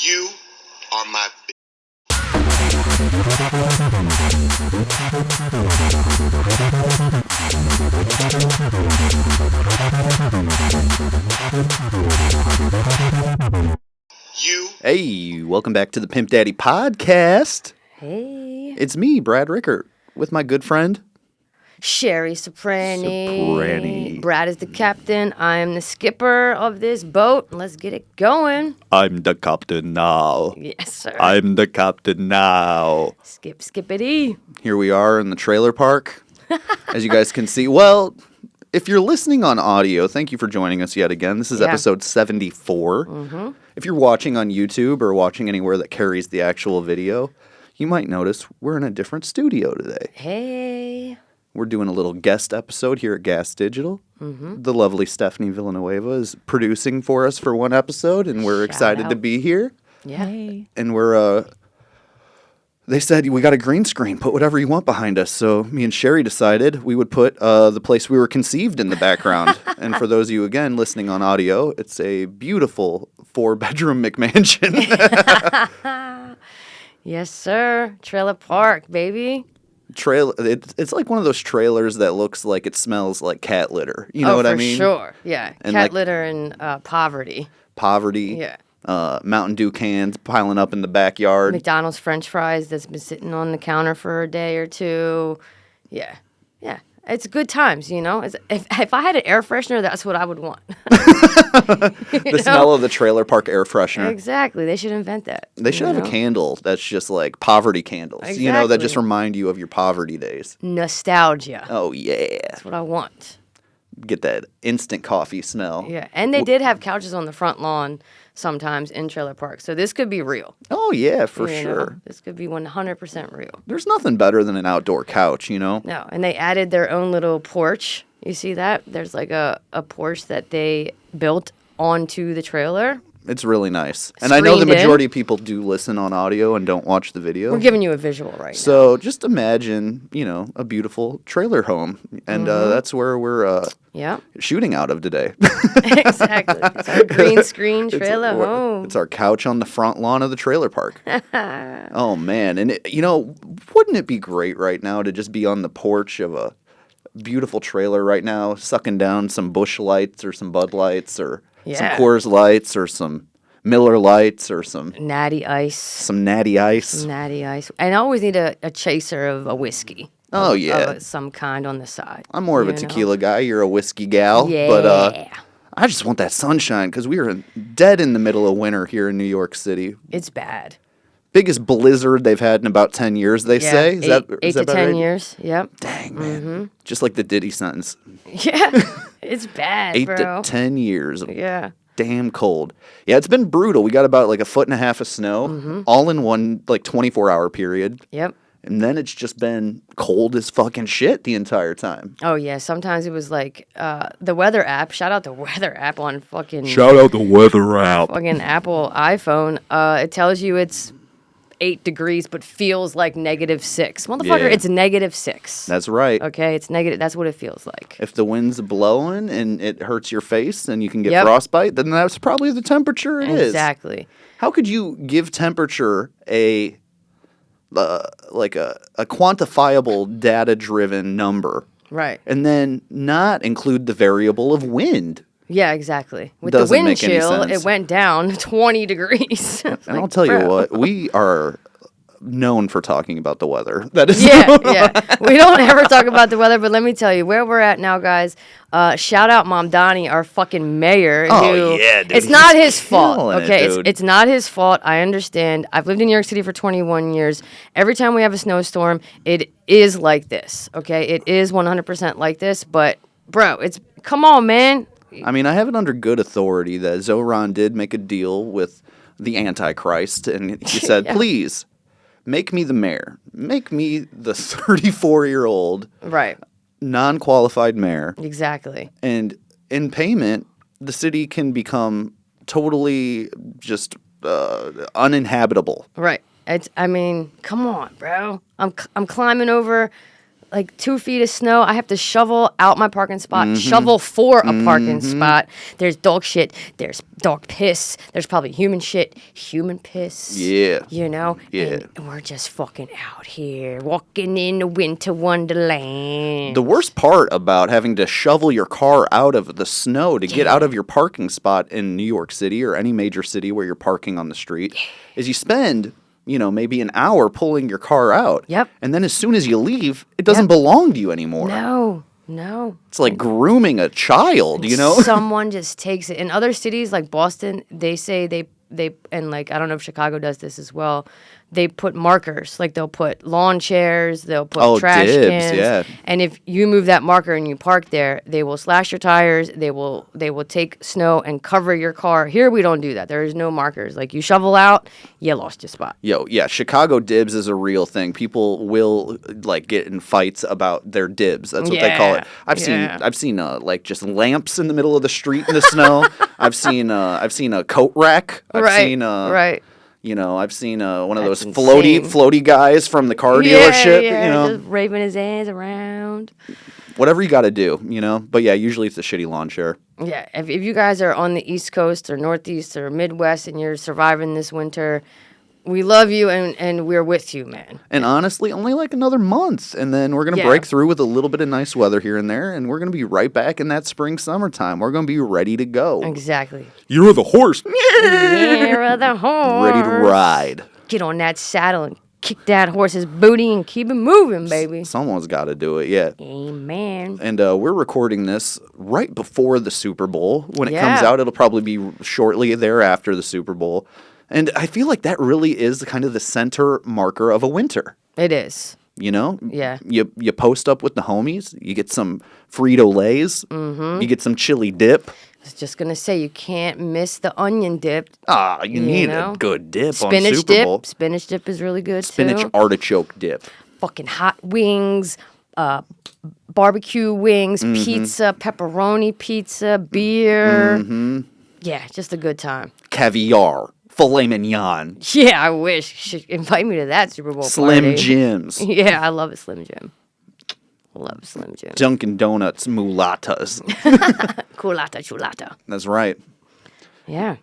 You are my You. Hey, welcome back to the Pimp Daddy podcast. Hey. It's me, Brad Rickert, with my good friend Sheri Soprani. Soprani. Brad is the captain. I am the skipper of this boat. Let's get it going. I'm the captain now. Yes, sir. I'm the captain now. Skippity. Here we are in the trailer park, as you guys can see. Well, if you're listening on audio, thank you for joining us yet again. This is episode 74. Mm-hmm. If you're watching on YouTube or watching anywhere that carries the actual video, you might notice we're in a different studio today. Hey. We're doing a little guest episode here at Gas Digital. Mm-hmm. The lovely Stephanie Villanueva is producing for us for one episode, and we're excited to be here. Yeah. Hey. And we're, they said, we got a green screen, put whatever you want behind us. So me and Sheri decided we would put the place we were conceived in the background. And for those of you, again, listening on audio, it's a beautiful 4-bedroom McMansion. Yes, sir. Trailer park, baby. It's like one of those trailers that looks like it smells like cat litter. You know what I mean? For sure. Yeah. And cat litter and poverty. Poverty. Yeah. Mountain Dew cans piling up in the backyard. McDonald's French fries that's been sitting on the counter for a day or two. Yeah. Yeah. It's good times, you know? If I had an air freshener, that's what I would want. The smell of the trailer park air freshener. Exactly. They should invent that. They should have a candle that's just like poverty candles, Exactly. you know, that just remind you of your poverty days. Nostalgia. Oh, yeah. That's what I want. Get that instant coffee smell. Yeah. And they did have couches on the front lawn sometimes in trailer parks. So this could be real. Oh, yeah, for You sure. know? This could be 100% real. There's nothing better than an outdoor couch, you know? No. And they added their own little porch. You see that? There's like a porch that they built onto the trailer. It's really nice. And I know the Screened in. majority of people do listen on audio and don't watch the video. We're giving you a visual right now. So just imagine, you know, a beautiful trailer home. And that's where we're Yeah. shooting out of today. Exactly. It's our green screen trailer home. It's our couch on the front lawn of the trailer park. Oh, man. And, you know, wouldn't it be great right now to just be on the porch of a beautiful trailer right now, sucking down some Busch Lights or some Bud Lights or some Coors Lights or some Miller Lights or some Natty Ice. some Natty Ice. Natty Ice. And I always need a chaser of a whiskey. Oh, Of yeah. some kind on the side. I'm more of a you know? tequila guy. You're a whiskey gal. Yeah. But I just want that sunshine because we are dead in the middle of winter here in New York City. It's bad. Biggest blizzard they've had in about 10 years, they say. Is eight that to about 10 right? years. Yep. Dang, man. Just like the Diddy sentence. Yeah. It's bad, 8 bro. to 10 years. Yeah. Damn cold. Yeah, it's been brutal. We got about like a foot and a half of snow all in one like 24-hour period. Yep. And then it's just been cold as fucking shit the entire time. Oh, yeah. Sometimes it was like the weather app. Shout out the weather app on fucking Shout out the weather app. fucking Apple iPhone. It tells you it's 8 degrees, but feels like -6. Motherfucker, Yeah. it's -6. That's right. Okay, it's negative. That's what it feels like. If the wind's blowing and it hurts your face and you can get Yep. frostbite, then that's probably the temperature it is. Exactly. How could you give temperature a quantifiable, data-driven number Right. and then not include the variable of wind? Yeah, exactly. With Doesn't the wind make any chill, sense. it went down 20 degrees. And I'll tell you what, we are known for talking about the weather. That is Yeah. We don't ever talk about the weather, but let me tell you where we're at now, guys. Shout out Mom Donnie, our fucking mayor. Oh, who, yeah, dude, it's not he's his fault. killing it, Okay, dude. it's not his fault. I understand. I've lived in New York City for 21 years. Every time we have a snowstorm, it is like this. Okay, it is 100% like this. But bro, come on, man. I mean, I have it under good authority that Zoran did make a deal with the Antichrist, and he said, please, make me the mayor. Make me the 34-year-old Right. non-qualified mayor. Exactly. And in payment, the city can become totally just uninhabitable. Right. I mean, come on, bro. I'm climbing over like 2 feet of snow. I have to shovel out my parking spot, shovel for a parking spot. There's dog shit. There's dog piss. There's probably human shit, human piss. Yeah. You know? Yeah. And we're just fucking out here walking in the winter wonderland. The worst part about having to shovel your car out of the snow to get out of your parking spot in New York City or any major city where you're parking on the street is you spend, maybe an hour pulling your car out. Yep. And then as soon as you leave, it doesn't belong to you anymore. No. It's like grooming a child, Someone just takes it. In other cities like Boston, they say they and like I don't know if Chicago does this as well. They put markers, like they'll put lawn chairs, they'll put trash dibs, cans, yeah. and if you move that marker and you park there, they will slash your tires. They will take snow and cover your car. Here we don't do that. There is no markers. Like you shovel out, you lost your spot. Chicago dibs is a real thing. People will like get in fights about their dibs. That's what they call it. I've seen like just lamps in the middle of the street in the snow. I've seen a coat rack. I've seen one of those floaty guys from the car dealership. Just waving his hands around. Whatever you got to do, But yeah, usually it's a shitty lawn chair. Yeah, if you guys are on the East Coast or Northeast or Midwest and you're surviving this winter, we love you and we're with you, man. And honestly, only like another month. And then we're going to break through with a little bit of nice weather here and there. And we're going to be right back in that summertime. We're going to be ready to go. Exactly. You're the horse. You're the horse. Ready to ride. Get on that saddle and kick that horse's booty and keep it moving, baby. Someone's got to do it, yeah. Amen. And we're recording this right before the Super Bowl. When it comes out, it'll probably be shortly thereafter the Super Bowl. And I feel like that really is kind of the center marker of a winter. It is. Yeah. You post up with the homies. You get some Frito-Lays. Mm-hmm. You get some chili dip. I was just going to say, you can't miss the onion dip. You need a good dip on Super Bowl. Spinach dip is really good, Spinach artichoke dip. Fucking hot wings, barbecue wings, pizza, pepperoni pizza, beer. Mm-hmm. Yeah, just a good time. Caviar. Filet mignon. Yeah, I wish. Should invite me to that Super Bowl Slim party. Jims. Yeah, I love a Slim Jim. Love a Slim Jim. Dunkin' Donuts mulatas. Culata, chulata. That's right. Yeah.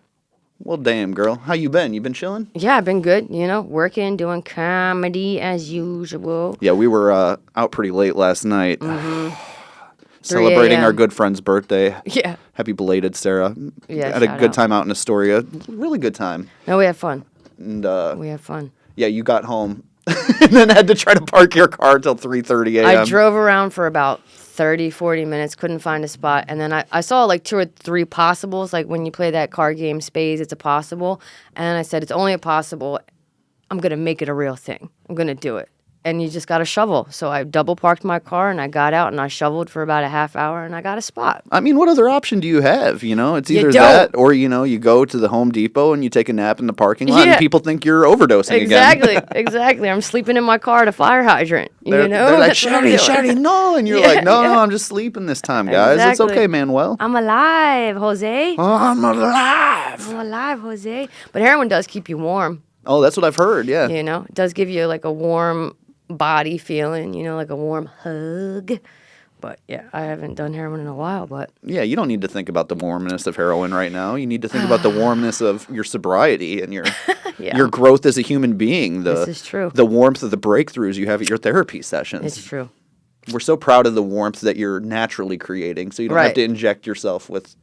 Well, damn, girl. How you been? You been chilling? Yeah, I've been good. Working, doing comedy as usual. Yeah, we were out pretty late last night. Mm-hmm. Celebrating our good friend's birthday. Yeah. Happy belated, Sarah. Yeah, had a good time out in Astoria. Really good time. No, we had fun. And we had fun. Yeah, you got home and then had to try to park your car till 3:30 a.m. I drove around for about 30, 40 minutes, couldn't find a spot. And then I saw like 2 or 3 possibles. Like when you play that card game, Spades, it's a possible. And I said, it's only a possible. I'm going to make it a real thing. I'm going to do it. And you just got to shovel. So I double parked my car and I got out and I shoveled for about a half hour and I got a spot. I mean, what other option do you have? It's either that or, you go to the Home Depot and you take a nap in the parking lot and people think you're overdosing again. Exactly. I'm sleeping in my car at a fire hydrant. They're like, Sheri, no. And you're like, no, I'm just sleeping this time, guys. Exactly. It's okay, Manuel. I'm alive, Jose. I'm alive. I'm alive, Jose. But heroin does keep you warm. Oh, that's what I've heard, yeah. It does give you like a warm body feeling, like a warm hug. But yeah, I haven't done heroin in a while, but yeah, you don't need to think about the warmness of heroin right now. You need to think about the warmness of your sobriety and your your growth as a human being. This is true. The warmth of the breakthroughs you have at your therapy sessions. It's true. We're so proud of the warmth that you're naturally creating, so you don't have to inject yourself with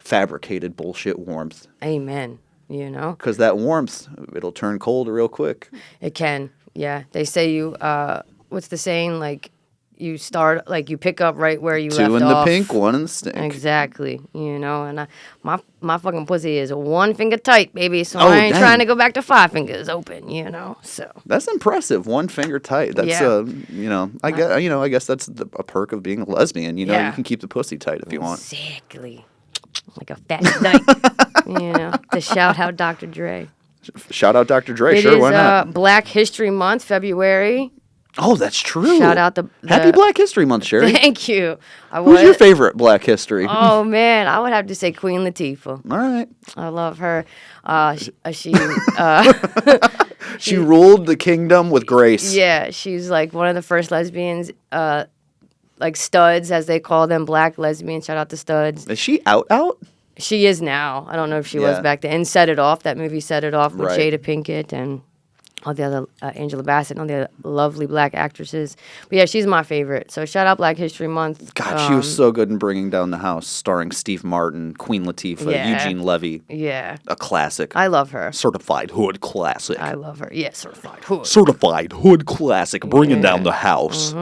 fabricated bullshit warmth. Amen. Because that warmth, it'll turn cold real quick. It can. Yeah, they say you. What's the saying? Like, you start, like you pick up right where you left off. 2 in the pink, 1 in the stink. Exactly. And my fucking pussy is 1 finger tight, baby. So I ain't trying to go back to 5 fingers open. So that's impressive. 1 finger tight. That's I guess that's a perk of being a lesbian. You can keep the pussy tight if you want. Exactly. Like a fat dyke. To shout out Dr. Dre. Shout out Dr. Dre, why not? Black History Month, February. Oh, that's true. Shout out the Happy Black History Month, Sheri. Thank you. Who's your favorite Black History? Oh, man, I would have to say Queen Latifah. All right. I love her. She ruled the kingdom with grace. Yeah, she's like one of the first lesbians, like studs, as they call them, black lesbians. Shout out to studs. Is she out? She is now. I don't know if she was Yeah. back then. And Set It Off, that movie Set It Off with Right. Jada Pinkett and all the other, Angela Bassett and all the other lovely black actresses. But yeah, she's my favorite. So shout out Black History Month. God, she was so good in Bringing Down the House, starring Steve Martin, Queen Latifah, Yeah. Eugene Levy. Yeah. A classic. I love her. Certified hood classic. I love her. Yeah, certified hood. Certified hood classic. Bringing down the house.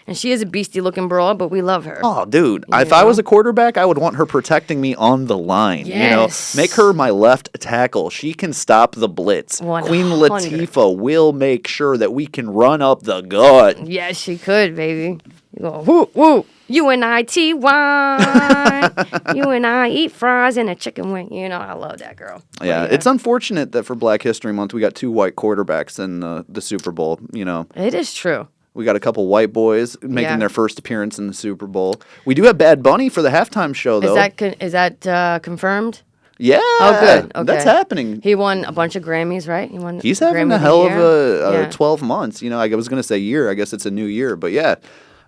And she is a beastie looking broad, but we love her. Oh, dude. If I was a quarterback, I would want her protecting me on the line. Yes. Make her my left tackle. She can stop the blitz. 100. Queen Latifah will make sure that we can run up the gut. Yes, she could, baby. You go, woo, woo. U-N-I-T-Y. You and I eat fries and a chicken wing. You know, I love that girl. But Yeah, it's unfortunate that for Black History Month, we got 2 white quarterbacks in the Super Bowl, It is true. We got a couple white boys making Yeah. their first appearance in the Super Bowl. We do have Bad Bunny for the halftime show, though. Is that confirmed? Yeah. Oh, good. Okay. That's happening. He won a bunch of Grammys, right? He's having Grammy a hell of the year. a 12 months. I was going to say year. I guess it's a new year. But yeah.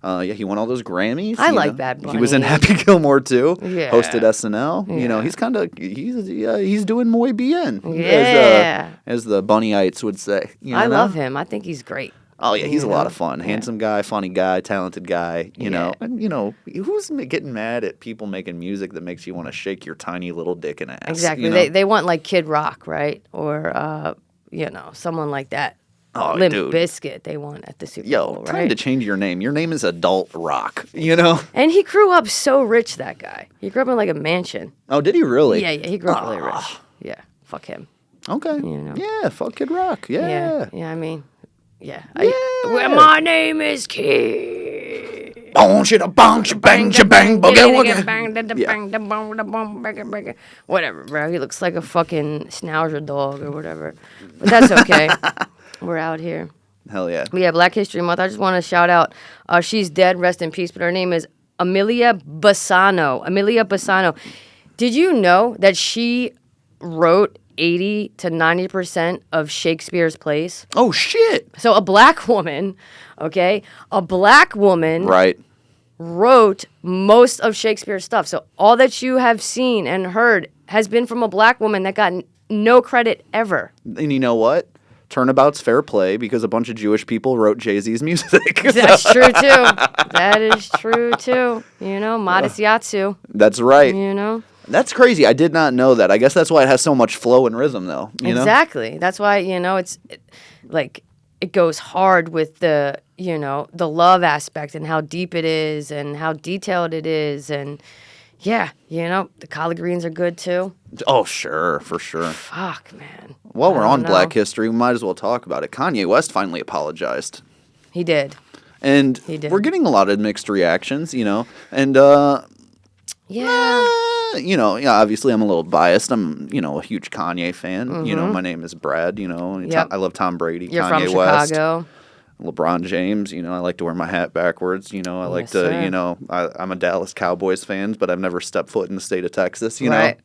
He won all those Grammys. I like Bad He was in Bunny. Happy Gilmore too. Yeah. Hosted SNL. Yeah. He's doing muy bien. Yeah. As the Bunnyites would say. I love him. I think he's great. Oh yeah, he's a You lot know? of fun. Yeah. Handsome guy, funny guy, talented guy. You know, Yeah. and who's getting mad at people making music that makes you want to shake your tiny little dick in ass? Exactly. They want like Kid Rock, right? Or someone like that. Oh, Limp dude. Bizkit they want at the Super Yo, Bowl, time right? to change your name. Your name is Adult Rock. And he grew up so rich, that guy. He grew up in like a mansion. Oh, did he really? Yeah, he grew up really rich. Yeah, fuck him. Okay. know. Yeah, fuck Kid Rock. Yeah. Yeah, I mean, yeah. Yeah. Well, my name is Kid. Bounce it, bounce, bang, bang, boogie, woogie. Whatever, bro. He looks like a fucking schnauzer dog or whatever. But that's okay. We're out here. Hell yeah. But yeah, Black History Month. I just want to shout out. She's dead. Rest in peace. But her name is Amelia Bassano. Amelia Bassano. Did you know that she wrote 80 to 90% of Shakespeare's plays? Oh shit. So a black woman, okay? A black woman Right. wrote most of Shakespeare's stuff. So all that you have seen and heard has been from a black woman that got no credit ever. And you know what? Turnabout's fair play because a bunch of Jewish people wrote Jay-Z's music. That's true too. That is true too. Modest Yatsu. That's right. That's crazy. I did not know that. I guess that's why it has so much flow and rhythm, though. You know? Exactly. That's why it goes hard with the love aspect and how deep it is and how detailed it is, and the collard greens are good too. Oh, sure, for sure. Fuck, man. While we're I on don't Black know. History, we might as well talk about it. Kanye West finally apologized. He did. And He did. we're getting a lot of mixed reactions, and Yeah. obviously I'm a little biased. I'm, a huge Kanye fan. My name is Brad, Yep. I love Tom Brady, You're Kanye from West, Chicago. LeBron James. I like to wear my hat backwards. I like Yes, to, sir. I'm a Dallas Cowboys fan, but I've never stepped foot in the state of Texas, Right.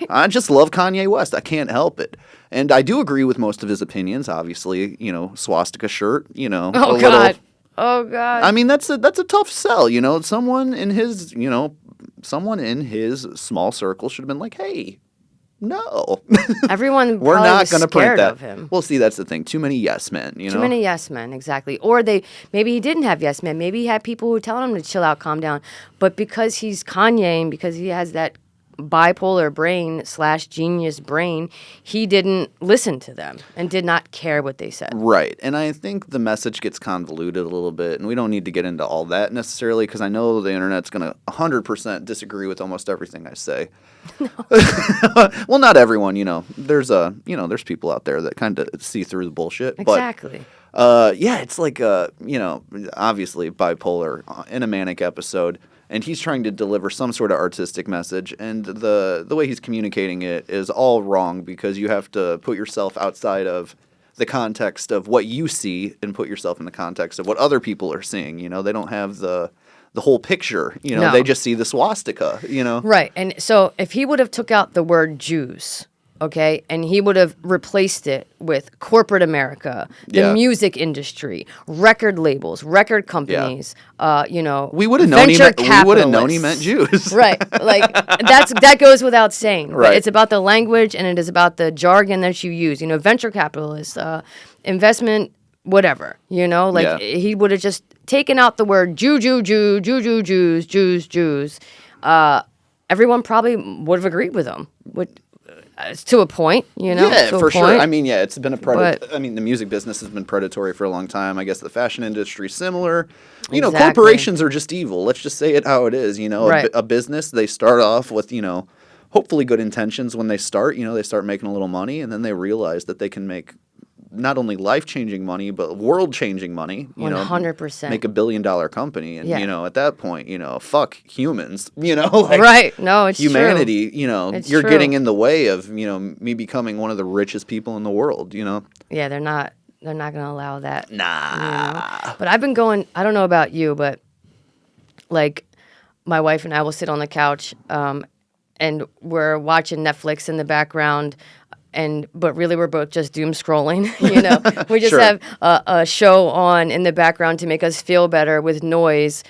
I just love Kanye West. I can't help it. And I do agree with most of his opinions, obviously, swastika shirt, Oh, God. Oh, God. I mean, that's a tough sell, someone in his small circle should have been like, hey, no. Everyone We're probably not was going to print scared that. of him. Well, see, that's the thing. Too many yes men, Too many yes men, exactly. Or maybe he didn't have yes men. Maybe he had people who were telling him to chill out, calm down. But because he's Kanye and because he has that bipolar brain / genius brain, he didn't listen to them and did not care what they said. Right. And I think the message gets convoluted a little bit, and we don't need to get into all that necessarily because I know the internet's going to 100% disagree with almost everything I say. Well, not everyone, There's there's people out there that kind of see through the bullshit. Exactly. But it's like obviously bipolar in a manic episode, and he's trying to deliver some sort of artistic message, and the way he's communicating it is all wrong because you have to put yourself outside of the context of what you see and put yourself in the context of what other people are seeing. They don't have the whole picture. No. They just see the swastika. Right. And so if he would have took out the word Jews, okay? And he would have replaced it with corporate America, the Yeah. music industry, record labels, record companies, you know, We would have known he venture meant, we would have known he capitalists. meant Jews. Right. Like that goes without saying. But Right. it's about the language and it is about the jargon that you use. You know, venture capitalists, investment, whatever. You know, like Yeah. he would have just taken out the word Jew, Jews. Everyone probably would have agreed with him. To a point, you know. Yeah, to a for sure. point. I mean, yeah, it's been a predator. But- I mean, the music business has been predatory for a long time. I guess the fashion industry similar. You know, Exactly. corporations are just evil. Let's just say it how it is. You know, Right. a business, they start off with, you know, hopefully good intentions when they start. You know, they start making a little money, and then they realize that they can make not only life-changing money, but world-changing money. You know, 100%. make $1 billion company. And, Yeah. you know, at that point, you know, fuck humans. You know, like, Right. No, it's humanity, you know, It's you're true. getting in the way of, you know, me becoming one of the richest people in the world, you know? true. Yeah, they're not going to allow that. Nah. You know? But I've been going, I don't know about you, but like my wife and I will sit on the couch and we're watching Netflix in the background. But really, we're both just doom scrolling. You know, we just Sure. have a show on in the background to make us feel better with noise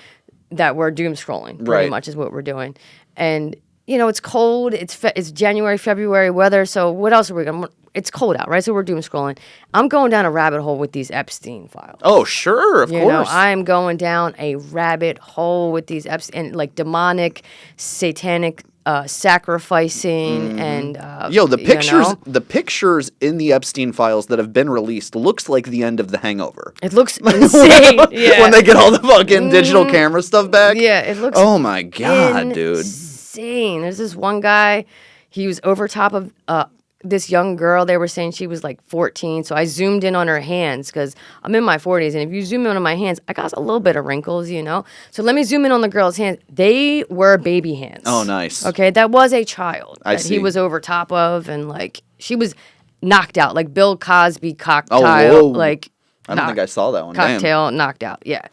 that we're doom scrolling. Pretty Right. much is what we're doing. And you know, it's cold. It's January, February weather. So what else are we going? It's cold out, right? So we're doom scrolling. I'm going down a rabbit hole with these Epstein files. Oh, sure, of You know, course. I'm going down a rabbit hole with these Epstein, and like demonic, satanic sacrificing and Yo, the you pictures, know? the pictures in the Epstein files that have been released looks like the end of The Hangover. It looks insane. Yeah. When they get all the fucking digital camera stuff back. Yeah, it looks Oh my god, dude. insane. There's this one guy, he was over top of this young girl. They were saying she was like 14. So I zoomed in on her hands because I'm in my 40s. And if you zoom in on my hands, I got a little bit of wrinkles, you know? So let me zoom in on the girl's hands. They were baby hands. Oh, nice. Okay, that was a child I that see. he was over top of. And like, she was knocked out, like Bill Cosby cocktail. whoa. Like, I don't think I saw that one. Damn. cocktail knocked out. Yeah.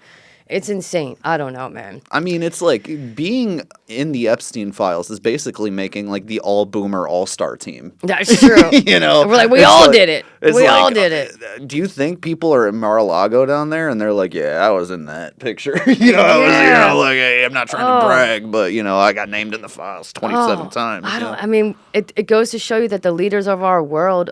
It's insane. I don't know, man. I mean, it's like being in the Epstein files is basically making like the all boomer all star team. That's true. You know, We're like, we It's all like- did it. it's We like, all did it. Do you think people are at Mar-a-Lago down there and they're like, yeah, I was in that picture. You know, I was, you Yeah. know, like, hey, I'm not trying to brag, but you know, I got named in the files 27 times. I you don't. know? I mean, it goes to show you that the leaders of our world,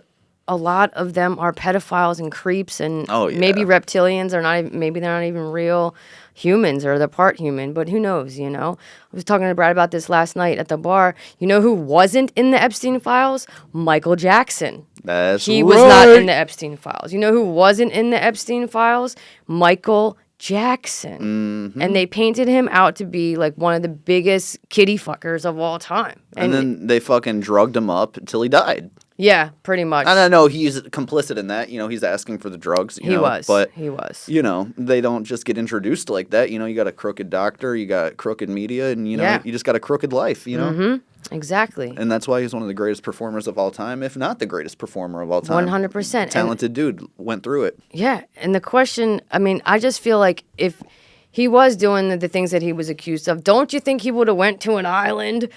a lot of them are pedophiles and creeps, and Oh, yeah. maybe reptilians are not. Maybe they're not even real humans, or they're part human. But who knows? You know. I was talking to Brad about this last night at the bar. You know who wasn't in the Epstein files? Michael Jackson. That's He right. was not in the Epstein files. You know who wasn't in the Epstein files? Michael Jackson. Mm-hmm. And they painted him out to be like one of the biggest kitty fuckers of all time. And then they fucking drugged him up until he died. Yeah, pretty much. I don't know. He's complicit in that. You know, he's asking for the drugs. You He know, was. But He was. you know, they don't just get introduced like that. You know, you got a crooked doctor, you got crooked media, and you know, Yeah. you just got a crooked life. You know, Exactly. and that's why he's one of the greatest performers of all time, if not the greatest performer of all time. 100%. Talented dude, went through it. Yeah. And the question, I mean, I just feel like if he was doing the things that he was accused of, don't you think he would have went to an island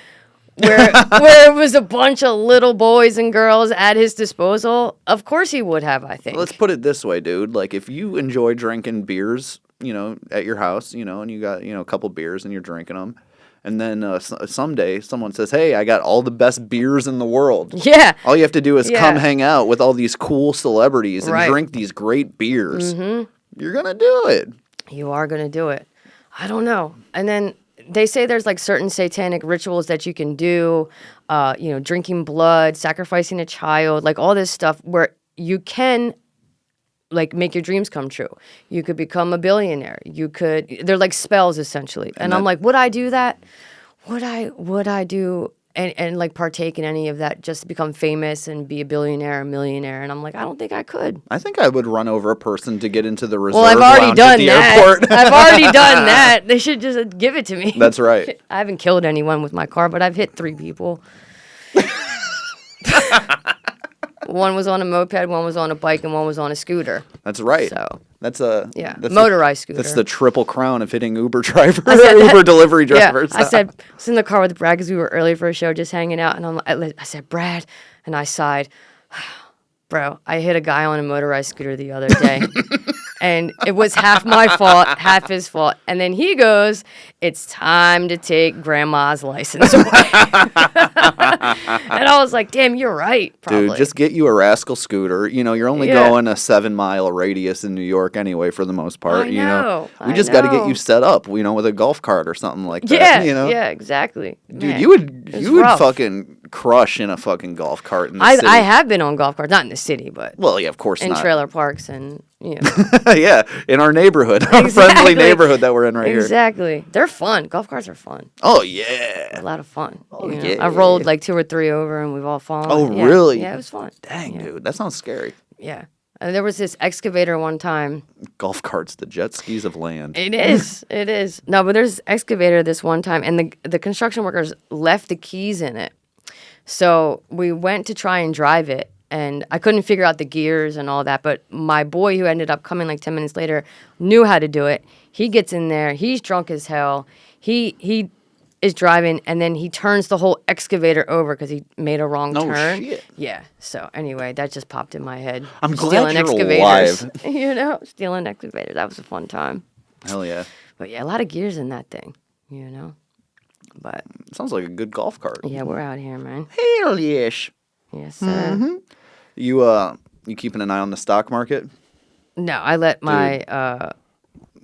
where it was a bunch of little boys and girls at his disposal? Of course he would have, I think. Let's put it this way, dude. Like, if you enjoy drinking beers, you know, at your house, you know, and you got, you know, a couple beers and you're drinking them, and then someday someone says, hey, I got all the best beers in the world. Yeah. All you have to do is Yeah. come hang out with all these cool celebrities and Right. drink these great beers. You're going to do it. You are going to do it. I don't know. And then they say there's like certain satanic rituals that you can do, you know, drinking blood, sacrificing a child, like all this stuff where you can like make your dreams come true. You could become a billionaire. They're like spells essentially. And I'm like, would I do that? Would I do and like partake in any of that just to become famous and be a billionaire or millionaire? And I'm like, I don't think I could. I think I would run over a person to get into the reserve Well, I've already lounge done at the that. airport. I've already done that. They should just give it to me. That's right. I haven't killed anyone with my car, but I've hit 3 people. One was on a moped, one was on a bike, and one was on a scooter. That's right. So That's motorized scooter. That's the triple crown of hitting Uber drivers, said that- Uber delivery drivers. Yeah, I was in the car with Brad because we were early for a show, just hanging out, and I said, Brad, and I sighed, bro, I hit a guy on a motorized scooter the other day. And it was half my fault, half his fault. And then he goes, it's time to take grandma's license away. And I was like, damn, you're right, probably. Dude, just get you a rascal scooter. You know, you're only going a 7-mile radius in New York anyway, for the most part. I know. We just got to get you set up, with a golf cart or something like that. Yeah, yeah, exactly. Dude, Man, you would rough. fucking crush in a fucking golf cart in the city. I have been on golf carts, not in the city, but Well, yeah, of course in not. trailer parks and, Yeah, in our neighborhood, our friendly neighborhood that we're in right here. Exactly. They're fun. Golf carts are fun. Oh, yeah. A lot of fun. yeah. I rolled like 2 or 3 over and we've all fallen. Oh, Yeah. really? Yeah, it was fun. Dang, dude, that sounds scary. Yeah. And there was this excavator one time. Golf carts, the jet skis of land. It is. It is. No, but there's this excavator this one time, and the construction workers left the keys in it. So we went to try and drive it, and I couldn't figure out the gears and all that. But my boy, who ended up coming like 10 minutes later, knew how to do it. He gets in there. He's drunk as hell. He is driving, and then he turns the whole excavator over because he made a wrong turn. Shit. Yeah. So anyway, that just popped in my head. I'm glad Stealing you're excavators. alive. Stealing excavators. That was a fun time. Hell yeah. But yeah, a lot of gears in that thing, But Sounds like a good golf cart. yeah, we're out here, man. Hell yes. Yes, sir. You keeping an eye on the stock market? No, I let my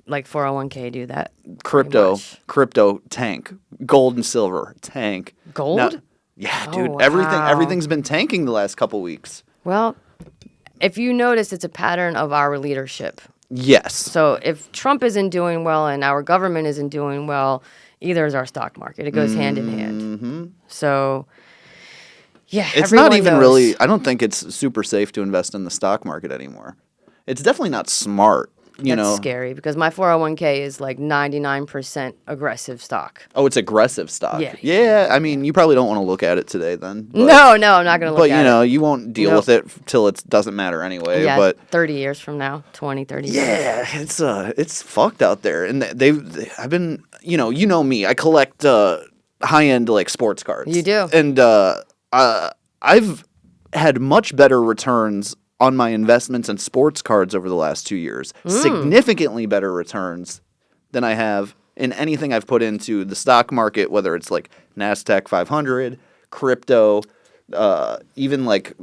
401k do that. Crypto tank. Gold and silver tank. Gold? Now- yeah, dude. wow. Everything's been tanking the last couple weeks. Well, if you notice, it's a pattern of our leadership. Yes. So if Trump isn't doing well and our government isn't doing well, either is our stock market. It goes hand in hand. Mm-hmm. So, yeah, It's not even knows. really, I don't think it's super safe to invest in the stock market anymore. It's definitely not smart, That's scary because my 401k is like 99% aggressive stock. Oh, it's aggressive stock. Yeah. Yeah, I mean, you probably don't want to look at it today then. But, No, I'm not going to look at it. you won't deal Nope. with it till it doesn't matter anyway. Yeah, But 30 years from now, 20, 30 years. yeah, it's fucked out there. And I've been, you know me, I collect high-end like sports cards. You do. And I've had much better returns on my investments in sports cards over the last 2 years. Significantly better returns than I have in anything I've put into the stock market, whether it's like NASDAQ 500, crypto, even like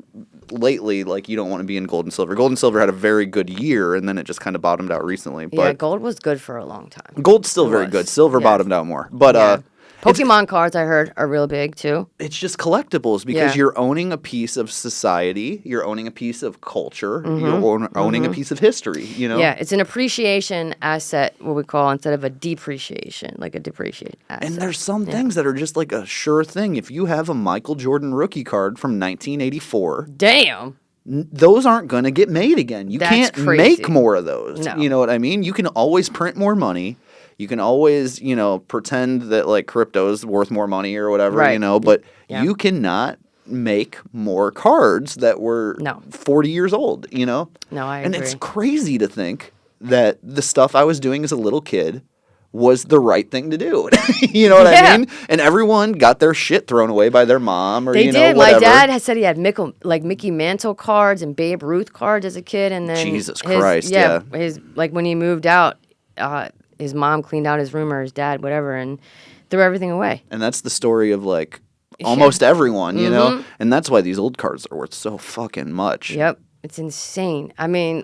lately, like you don't want to be in gold and silver. Gold and silver had a very good year, and then it just kind of bottomed out recently. But Yeah, gold was good for a long time. gold's still very was. good. Silver Yeah. bottomed out more. But Yeah. Pokemon cards, I heard, are real big too. it's just collectibles because Yeah. you're owning a piece of society, you're owning a piece of culture, you're owning a piece of history, Yeah, it's an appreciation asset, what we call, instead of a depreciation, like a depreciate asset. And there's some things that are just like a sure thing. If you have a Michael Jordan rookie card from 1984, Damn. those aren't going to get made again. You That's can't crazy. make more of those. No. You know what I mean? You can always print more money. You can always, pretend that like crypto is worth more money or whatever, Right. but Yeah. you cannot make more cards that were No. 40 years old, No, I And agree. it's crazy to think that the stuff I was doing as a little kid was the right thing to do. You know what Yeah. I mean? And everyone got their shit thrown away by their mom or, They did. whatever. My dad had said he had Mickey Mantle cards and Babe Ruth cards as a kid, and then Jesus Christ, his when he moved out, his mom cleaned out his room or his dad, whatever, and threw everything away. And that's the story of like almost everyone, And that's why these old cards are worth so fucking much. Yep, it's insane. I mean,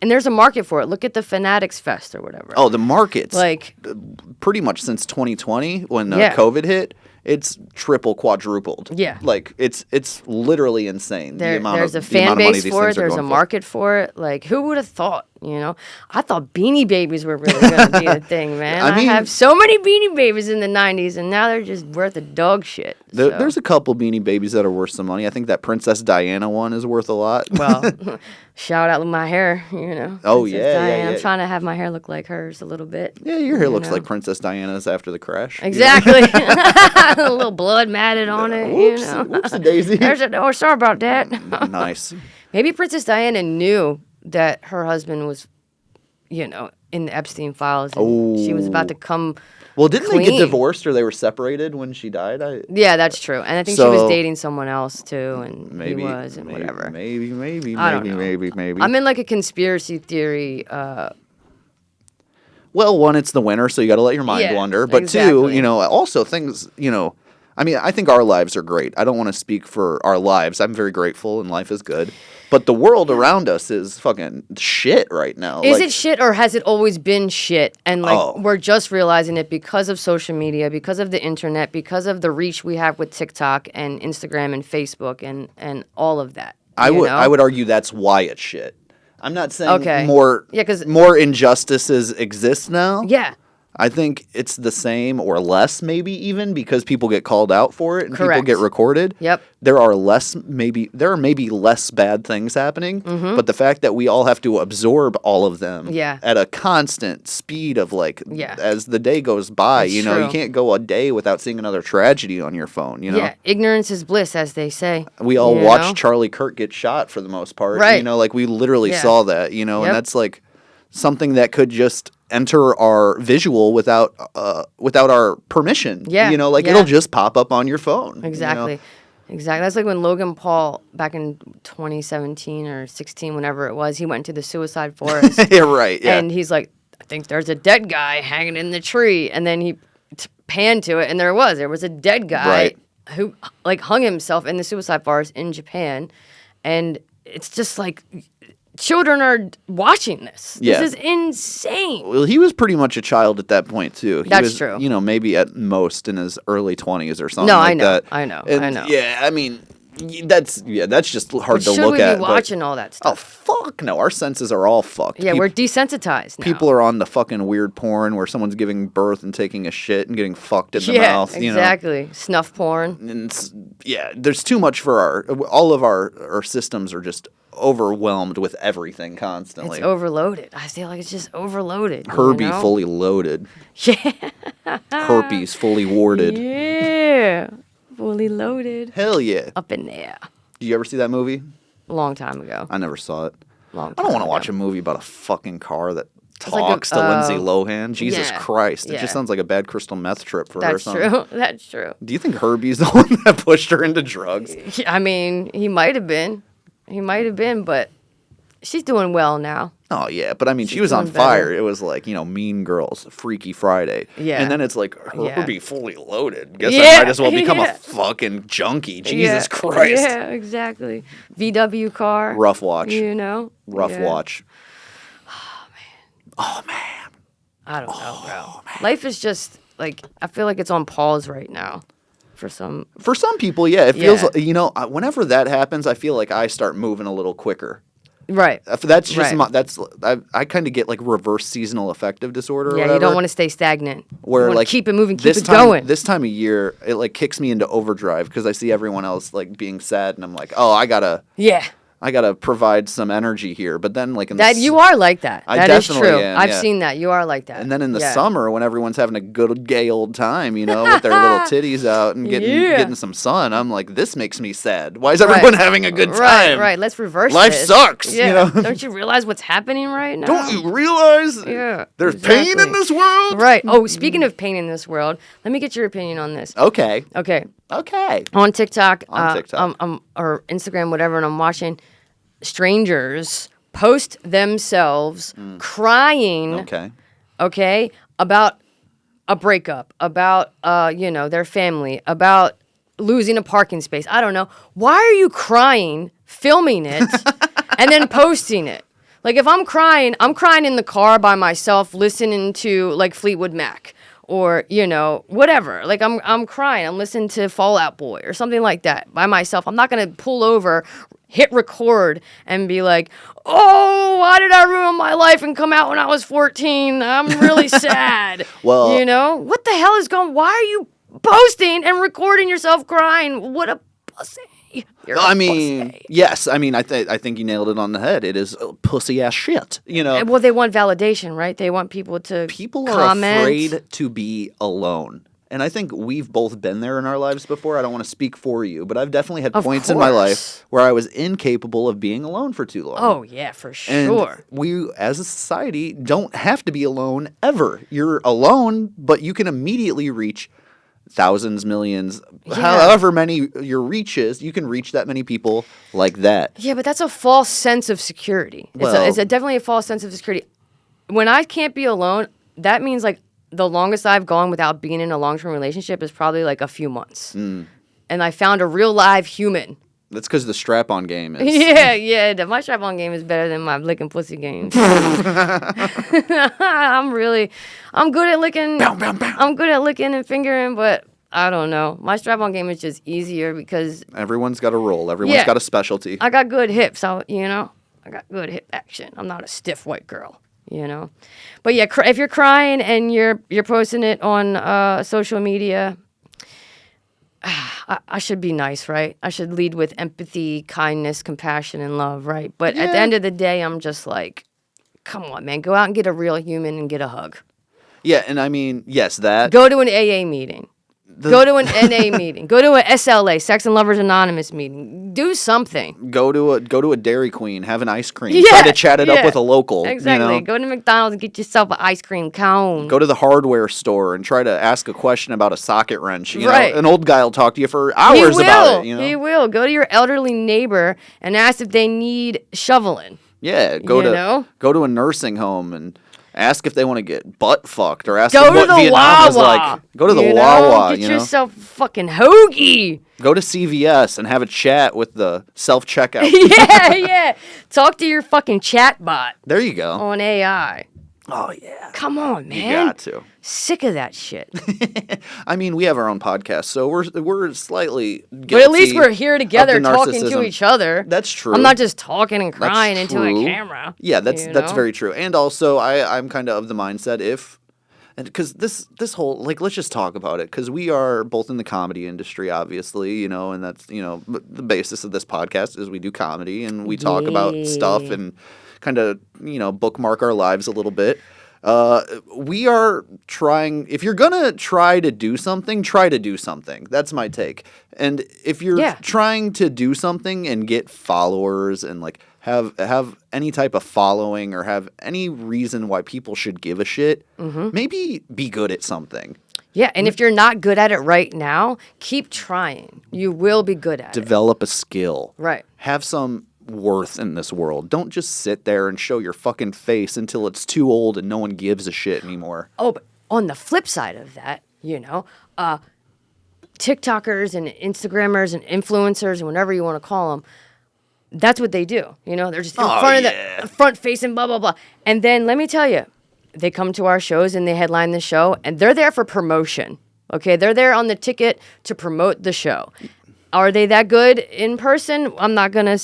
and there's a market for it. Look at the Fanatics Fest or whatever. Oh, the markets. Like, pretty much since 2020 when Yeah. COVID hit, it's triple, quadrupled. Yeah. Like it's literally insane. there's a fan base for it. There's a market for it. Like, who would have thought? I thought Beanie Babies were really going to be a thing, man. I mean- have so many Beanie Babies in the '90s, and now they're just worth a dog shit. So. There's a couple Beanie Babies that are worth some money. I think that Princess Diana one is worth a lot. Well, shout out my hair, Oh, Princess yeah, Diana. yeah. I'm trying to have my hair look like hers a little bit. Yeah, your hair looks know. like Princess Diana's after the crash. Exactly. A little blood matted on it, Whoops, whoopsie-daisy. Oh, sorry about that. Nice. Maybe Princess Diana knew that her husband was in the Epstein files. And she was about to come. Well, didn't they clean. get divorced or they were separated when she died? Yeah, that's true. And I think she was dating someone else too, and Maybe he was, and whatever. Maybe. I don't know. I'm in like a conspiracy theory. Well, one, it's the winter, so you got to let your mind wander. But exactly. two, also things, I mean, I think our lives are great. I don't want to speak for our lives. I'm very grateful and life is good. But the world around us is fucking shit right now. Is it shit or has it always been shit? And we're just realizing it because of social media, because of the internet, because of the reach we have with TikTok and Instagram and Facebook and all of that. I would argue that's why it's shit. I'm not saying more injustices exist now. Yeah. I think it's the same or less, maybe even because people get called out for it and people get recorded. Yep. There are maybe less bad things happening, but the fact that we all have to absorb all of them at a constant speed of as the day goes by, That's you true. can't go a day without seeing another tragedy on your phone, Yeah, ignorance is bliss, as they say. We all watched Charlie Kirk get shot for the most part. Right. We literally saw that, and that's something that could just enter our visual without our permission. Yeah. It'll just pop up on your phone. Exactly. Exactly. That's like when Logan Paul, back in 2017 or 16, whenever it was, he went to the suicide forest. Yeah, right. Yeah. And he's like, I think there's a dead guy hanging in the tree. And then he panned to it, and there was a dead guy who hung himself in the suicide forest in Japan. And it's just like, children are watching this. Yeah. This is insane. Well, he was pretty much a child at that point too. That's true. Maybe at most in his early 20s or something. No, like that. I know. Yeah, I mean, that's just hard to look at. Should we be watching all that stuff? Oh fuck no! Our senses are all fucked. Yeah, we're desensitized now. People are on the fucking weird porn where someone's giving birth and taking a shit and getting fucked in the mouth. Exactly. Snuff porn. And there's too much for all of our systems are just overwhelmed with everything constantly. It's overloaded. I feel like it's just overloaded. Herbie fully loaded. Yeah. Herpes fully warded. Yeah. Fully loaded. Hell yeah. Up in there. Did you ever see that movie? A long time ago. I never saw it. I don't want to watch a movie about a fucking car that talks to Lindsay Lohan. Jesus Christ. It just sounds like a bad crystal meth trip for her or something. That's true. That's true. Do you think Herbie's the one that pushed her into drugs? I mean, he might have been. But she's doing well now. Oh, yeah. But I mean, she was on fire. It was like, Mean Girls, Freaky Friday. Yeah. And then it's like, Herbie fully loaded. Guess I might as well become a fucking junkie. Jesus Christ. Yeah, exactly. VW car. Rough watch. Rough watch. Oh, man. I don't know, bro. Man. Life is just, I feel like it's on pause right now. For some people, yeah, it feels whenever that happens, I feel like I start moving a little quicker. Right. That's just I kind of get reverse seasonal affective disorder. Yeah, you don't want to stay stagnant. Where you keep it moving, keep it going. This time of year, it kicks me into overdrive because I see everyone else being sad, and I'm like, oh, I gotta provide some energy here. But then you are like that. That is true. Am, I've seen that. You are like that. And then in the summer when everyone's having a good gay old time, with their little titties out and getting some sun, I'm like, this makes me sad. Why is everyone having a good time? Right. Let's reverse Life this. sucks. Yeah. Don't you realize what's happening right now? Don't you realize there's pain in this world? Right. Oh, speaking of pain in this world, let me get your opinion on this. Okay. On TikTok, or Instagram, whatever, and I'm watching strangers post themselves crying about a breakup, about their family, about losing a parking space. I don't know. Why are you crying, filming it, and then posting it? If I'm crying in the car by myself listening to Fleetwood Mac or whatever. I'm crying, I'm listening to Fall Out Boy or something like that by myself. I'm not going to pull over, hit record, and be like, oh, why did I ruin my life and come out when I was 14? I'm really sad. Well, what the hell is going? Why are you posting and recording yourself crying? What a pussy. Pussy. Yes. I mean, I think you nailed it on the head. It is pussy ass shit. Well, they want validation, right? They want people to People comment. are afraid to be alone. And I think we've both been there in our lives before. I don't want to speak for you, but I've definitely had Of points in my course. life where I was incapable of being alone for too long. Oh, yeah, for And sure. we, as a society, don't have to be alone ever. You're alone, but you can immediately reach thousands, millions, however many your reach is. You can reach that many people like that. Yeah, but that's a false sense of security. It's definitely a false sense of security. When I can't be alone, that means like the longest I've gone without being in a long-term relationship is probably like a few months. And I found a real live human. That's because the strap-on game is... Yeah. My strap-on game is better than my licking pussy game. I'm good at licking. Bow, bow, bow. I'm good at licking and fingering, but I don't know. My strap-on game is just easier because Everyone's got a role. Everyone's got a specialty. I got good hips. I got good hip action. I'm not a stiff white girl. But yeah, if you're crying and you're posting it on social media, I should be nice, right? I should lead with empathy, kindness, compassion, and love, right? But at the end of the day, I'm just like, come on, man, go out and get a real human and get a hug. Yeah, and I mean, yes, that... Go to an AA meeting. Go to an NA meeting. Go to a SLA, Sex and Lovers Anonymous meeting. Do something. Go to a Dairy Queen, have an ice cream. Try to chat it up with a local. Exactly. Go to McDonald's and get yourself an ice cream cone. Go to the hardware store and try to ask a question about a socket wrench. You know, Right. an old guy will talk to you for hours about it. He will. Go to your elderly neighbor and ask if they need shoveling. Yeah, go to a nursing home and ask if they want to get butt fucked or ask them what Vietnam is like. Go to the Wawa. Get yourself a fucking hoagie. Go to CVS and have a chat with the self-checkout. Yeah. Talk to your fucking chat bot There you go. on AI. Oh, yeah. Come on, man. You got to. Sick of that shit. I mean, we have our own podcast, so we're slightly guilty. But at least we're here together of the talking to narcissism. each other. That's true. I'm not just talking and crying That's into a true. camera. Yeah, that's very true. And also, I'm kind of the mindset because this whole, like, let's just talk about it, because we are both in the comedy industry, obviously, and that's, the basis of this podcast is we do comedy and we talk about stuff and kind of, bookmark our lives a little bit. We are trying, if you're going to try to do something, try to do something. That's my take. And if you're trying to do something and get followers and like have any type of following or have any reason why people should give a shit, maybe be good at something. Yeah, and if you're not good at it right now, keep trying. You will be good at it. Develop a skill. Right. Have some worth in this world. Don't just sit there and show your fucking face until it's too old and no one gives a shit anymore. Oh, but on the flip side of that, TikTokers and Instagrammers and influencers and whatever you want to call them, that's what they do. They're just in front of the front facing, blah, blah, blah. And then let me tell you, they come to our shows and they headline the show and they're there for promotion. Okay, they're there on the ticket to promote the show. Are they that good in person? I'm not gonna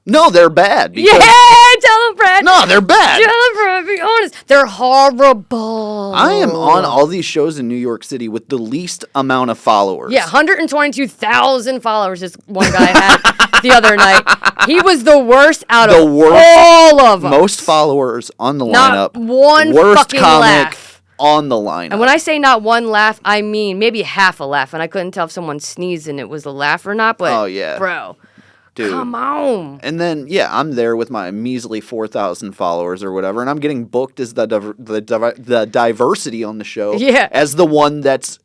No, they're bad. Yeah, tell them, Brad. No, they're bad. Tell them, Brad. Be honest. They're horrible. I am on all these shows in New York City with the least amount of followers. Yeah, 122,000 followers. This one guy had the other night. He was the worst out of all of them. Most followers on the Not lineup. one worst fucking comic laugh. on the lineup. And when I say not one laugh, I mean maybe half a laugh. And I couldn't tell if someone sneezed and it was a laugh or not. But, bro, dude, come on. And then, I'm there with my measly 4,000 followers or whatever, and I'm getting booked as the diversity on the show as the one that's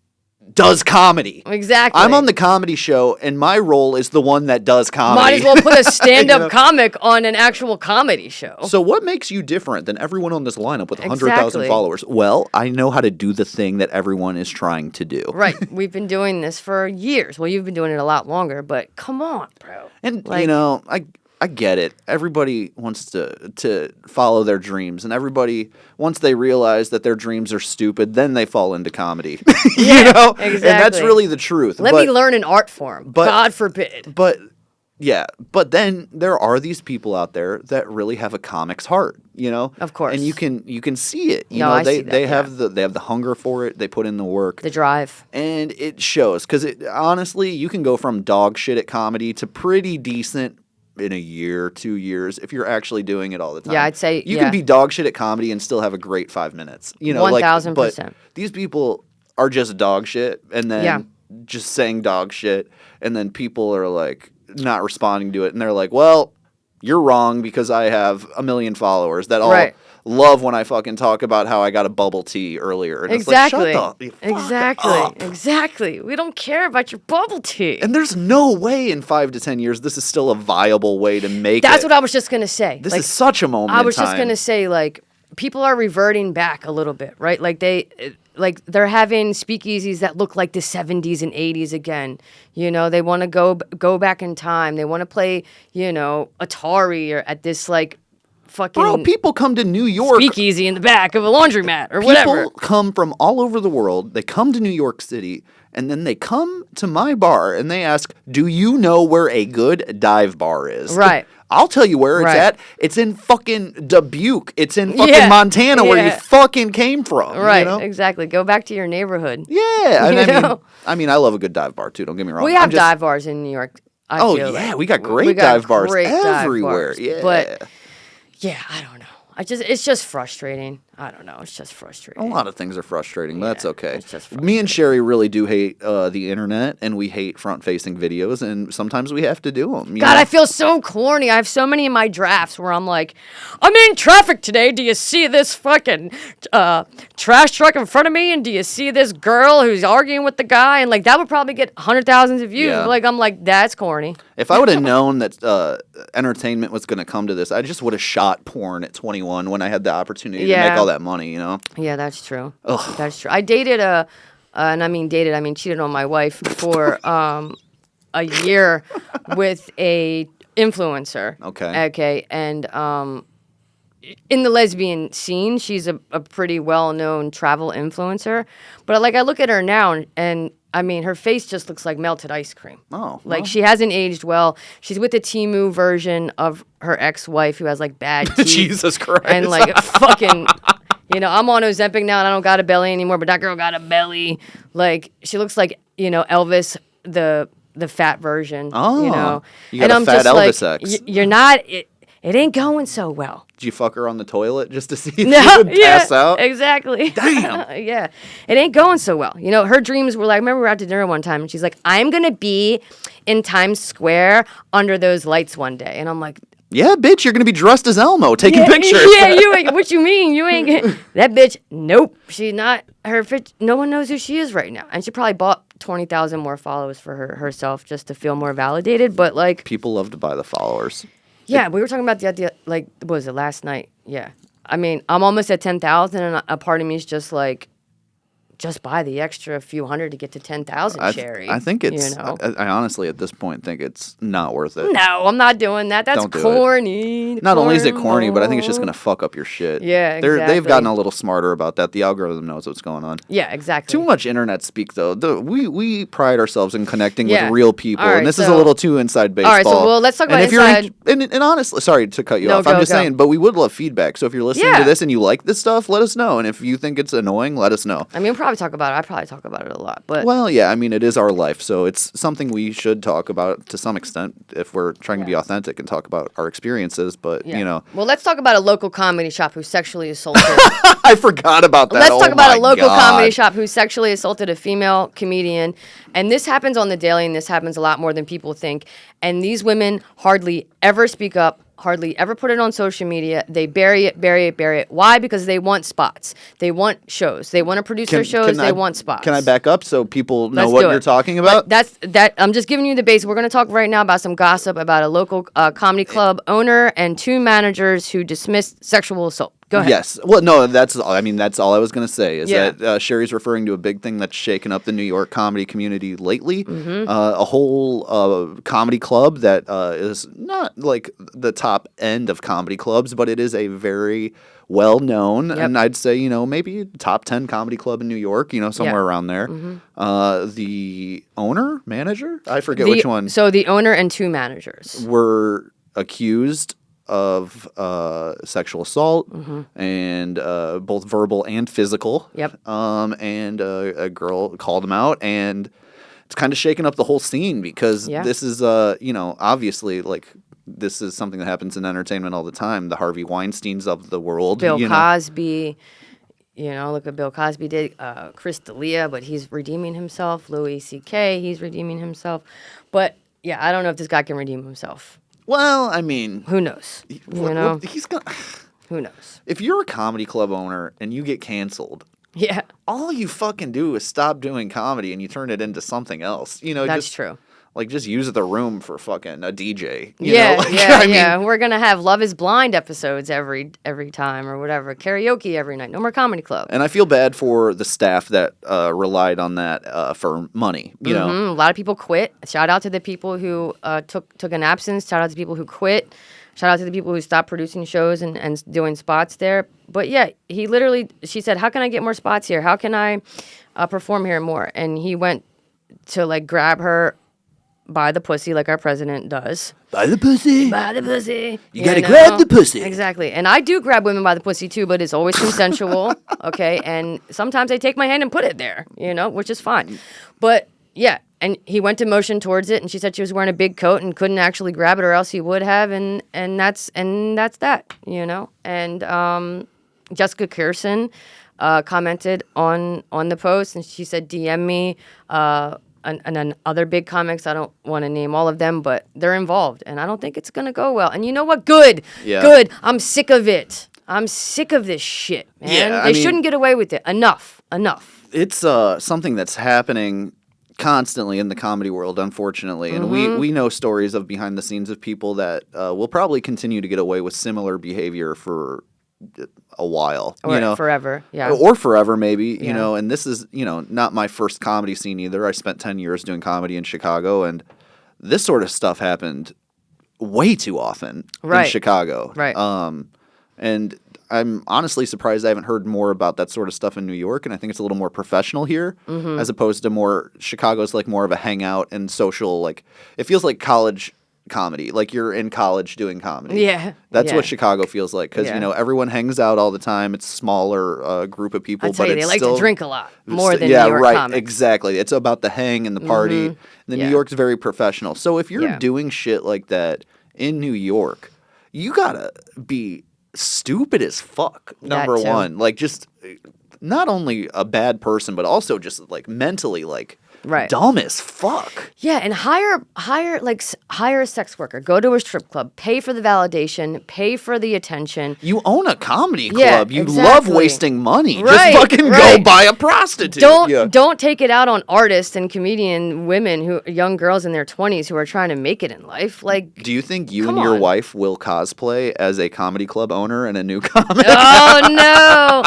does comedy. Exactly. I'm on the comedy show, and my role is the one that does comedy. Might as well put a stand-up comic on an actual comedy show. So what makes you different than everyone on this lineup with 100,000 followers? Well, I know how to do the thing that everyone is trying to do. Right. We've been doing this for years. Well, you've been doing it a lot longer, but come on, bro. And, I get it. Everybody wants to follow their dreams, and everybody, once they realize that their dreams are stupid, then they fall into comedy. Exactly. And that's really the truth. Let me learn an art form. God forbid. But then there are these people out there that really have a comic's heart, Of course. And you can see it. I see that, they have the hunger for it. They put in the work. The drive. And it shows, because honestly, you can go from dog shit at comedy to pretty decent in a year, 2 years, if you're actually doing it all the time. Yeah, I'd say you can be dog shit at comedy and still have a great 5 minutes. 1,000%. But these people are just dog shit, and then Yeah. just saying dog shit, and then people are like not responding to it, and they're like, well, you're wrong because I have 1 million followers that all Right. love when I fucking talk about how I got a bubble tea earlier. And Exactly. It's like, shut the fuck Exactly. up. Exactly. We don't care about your bubble tea. And there's no way in 5 to 10 years this is still a viable way to make That's it. what I was just gonna say. This Like, is such a moment I was in just time. gonna say, like, people are reverting back a little bit, right? Like they're having speakeasies that look like the 70s and 80s again. You know, they want to go back in time. They want to play, you know, Atari or at this like fucking Bro, people come to New York. speakeasy in the back of a laundromat or whatever. People come from all over the world. They come to New York City, and then they come to my bar and they ask, do you know where a good dive bar is? Right. I'll tell you where it's Right. at. It's in fucking Dubuque. It's in fucking Yeah. Montana where you Yeah. fucking came from. Right, You know? exactly. Go back to your neighborhood. Yeah. And You know? I mean, I love a good dive bar too. Don't get me wrong. We I'm have just- dive bars in New York. I Oh, feel yeah. like. We got great We got dive bars great dive everywhere. bars. Yeah. But yeah, I don't know. It's just frustrating. I don't know. It's just frustrating. A lot of things are frustrating, but that's Yeah, okay. it's just Me and Sheri really do hate the internet, and we hate front-facing videos, and sometimes we have to do them. God, I feel so corny. I have so many in my drafts where I'm like, I'm in traffic today. Do you see this fucking trash truck in front of me? And do you see this girl who's arguing with the guy? And like that would probably get 100,000 views. Yeah. Like I'm like, that's corny. If I would have known that entertainment was going to come to this, I just would have shot porn at 21 when I had the opportunity to Yeah. make all that money, you know? Yeah, that's true. That's true. I dated and I mean cheated on my wife for a year with a influencer. Okay. Okay, and in the lesbian scene, she's a pretty well-known travel influencer. But like I look at her now, and I mean, her face just looks like melted ice cream. Oh, Like well. she hasn't aged well. She's with the Temu version of her ex-wife who has like bad teeth. Jesus Christ. And like fucking, you know, I'm on Ozempic now and I don't got a belly anymore, but that girl got a belly. Like she looks like, you know, Elvis, the fat version. Oh, you know, you got and a I'm fat just Elvis like, ex. you're not. It ain't going so well. Did you fuck her on the toilet just to see if No, she would yeah, pass out? exactly. Damn. Yeah, it ain't going so well. You know, her dreams were like. I remember we were out to dinner one time, and she's like, "I'm gonna be in Times Square under those lights one day," and I'm like, Yeah, bitch, you're going to be dressed as Elmo taking pictures. Yeah, you ain't. What you mean? You ain't that bitch? Nope. She's not her. No one knows who she is right now, and she probably bought 20,000 more followers for herself just to feel more validated. But like, People love to buy the followers. yeah, we were talking about the like, what was it last night? Yeah, I mean, I'm almost at 10,000, and a part of me is just like, just buy the extra few hundred to get to 10,000, Sheri. I think it's. You know? I honestly, at this point, think it's not worth it. No, I'm not doing that. That's Don't do it. corny. Not only is it corny, but I think it's just going to fuck up your shit. Yeah, They've exactly. gotten a little smarter about that. The algorithm knows what's going on. Yeah, exactly. Too much internet speak, though. We pride ourselves in connecting Yeah. with real people, All right, and this is a so- little too inside baseball. All right, so, well, let's talk about and if you're inside- and honestly, sorry to cut you No, off. I'm go, just go. saying, but we would love feedback. So if you're listening Yeah. to this and you like this stuff, let us know. And if you think it's annoying, let us know. I mean, we'll probably talk about it. I probably talk about it a lot, but Well, yeah, I mean, it is our life, so it's something we should talk about to some extent if we're trying to be Yeah. authentic and talk about our experiences. But yeah. you know, Well, let's talk about a local comedy shop who sexually assaulted. I forgot about that. Let's Oh talk about my a local God. comedy shop who sexually assaulted a female comedian. And this happens on the daily, and this happens a lot more than people think. And these women hardly ever speak up, hardly ever put it on social media. They bury it, bury it, bury it. Why? Because they want spots. They want shows. They want to produce their shows. They want spots. Can I back up so people know Let's what do you're it. talking about? That. I'm just giving you the base. We're going to talk right now about some gossip about a local comedy club owner and 2 managers who dismissed sexual assault. Go ahead. Yes. Well, no, that's all I was going to say is Yeah. that Sheri's referring to a big thing that's shaken up the New York comedy community lately. Mm-hmm. A whole comedy club that is not like the top end of comedy clubs, but it is a very well known, Yep. and I'd say, you know, maybe top 10 comedy club in New York, you know, somewhere Yeah. around there. Mm-hmm. The owner, manager, I forget which one, So the owner and 2 managers. were accused of sexual assault and both verbal and physical. Yep. And a girl called him out, and it's kind of shaken up the whole scene because Yeah. this is, you know, obviously like this is something that happens in entertainment all the time. The Harvey Weinsteins of the world. Bill you know. Cosby. You know, look what Bill Cosby did. Chris D'Elia, but he's redeeming himself. Louis C.K., he's redeeming himself. But, yeah, I don't know if this guy can redeem himself. Well, I mean... Who knows? You know? He's gonna... Who knows? If you're a comedy club owner and you get canceled... Yeah. All you fucking do is stop doing comedy and you turn it into something else. You know, That's true. Like, just use the room for fucking a DJ. Yeah, Like, yeah. We're going to have Love is Blind episodes every time or whatever. Karaoke every night. No more comedy club. And I feel bad for the staff that relied on that for money, you know. A lot of people quit. Shout out to the people who took an absence. Shout out to people who quit. Shout out to the people who stopped producing shows and doing spots there. But yeah, she said, how can I get more spots here? How can I perform here more? And he went to like grab her by the pussy like our president does. By the pussy. By the pussy. You gotta grab the pussy. Exactly. And I do grab women by the pussy too, but it's always consensual. Okay. And sometimes I take my hand and put it there, you know, which is fine. But yeah. And he went to motion towards it, and she said she was wearing a big coat and couldn't actually grab it, or else he would have, and that's that, you know. And Jessica Kirson commented on the post, and she said, DM me. And then other big comics, I don't want to name all of them, but they're involved, and I don't think it's gonna go well. And you know what? Good. I'm sick of it. I'm sick of this shit, man. Yeah, they shouldn't get away with it. Enough. It's something that's happening constantly in the comedy world, unfortunately. And we know stories of behind the scenes of people that will probably continue to get away with similar behavior for a while. Or you know? forever, yeah. Or forever, maybe, Yeah. you know. And this is, you know, not my first comedy scene either. I spent 10 years doing comedy in Chicago, and this sort of stuff happened way too often in Chicago. Right. And I'm honestly surprised I haven't heard more about that sort of stuff in New York, and I think it's a little more professional here, as opposed to more Chicago's like more of a hangout and social. Like it feels like college comedy, like you're in college doing comedy. Yeah, that's what Chicago feels like because you know everyone hangs out all the time. It's a smaller group of people, but they like still, to drink a lot more than New York comics. Exactly. It's about the hang and the party. And New York's very professional. So if you're doing shit like that in New York, you gotta be stupid as fuck. Number one, like just not only a bad person, but also just like mentally like dumb as fuck. Yeah, and hire a sex worker. Go to a strip club. Pay for the validation. Pay for the attention. You own a comedy club. You love wasting money. Right, just fucking go buy a prostitute. Don't take it out on artists and comedian women young girls in their 20s who are trying to make it in life. Like, do you think you and your wife will cosplay as a comedy club owner and a new comic? Oh no!